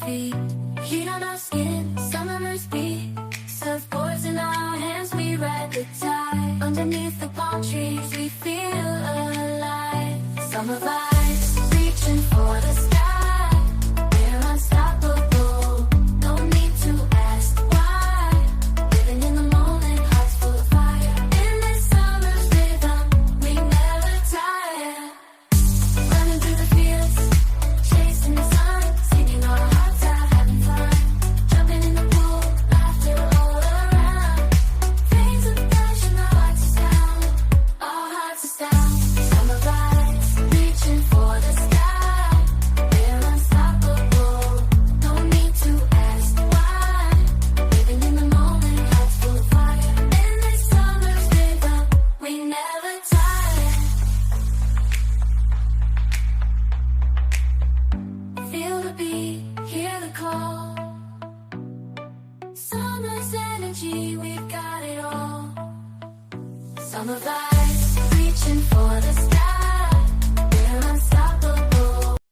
feet, heat on our skin, summer's beat. Surfboards in our hands, we ride the tide. Underneath the palm trees, we feel alive. Summer vibes, reaching for the sky. We're unstoppable, no need to ask why. Living in the moment, hearts full of fire. In this summer's rhythm, we never tire. Running through the fields, chasing the sun, singing our hearts out, having fun. Jumping in the pool, laughter all around. Veins of passion, our hearts are sound, our hearts are sound. Summer vibes, reaching for the sky. We're unstoppable, no need to ask why. Living in the moment, hearts full of fire. In this summer's rhythm, we never tire. Feel the beat, hear the call. Summer's energy, we've got it all. Summer vibes, reaching for the sky.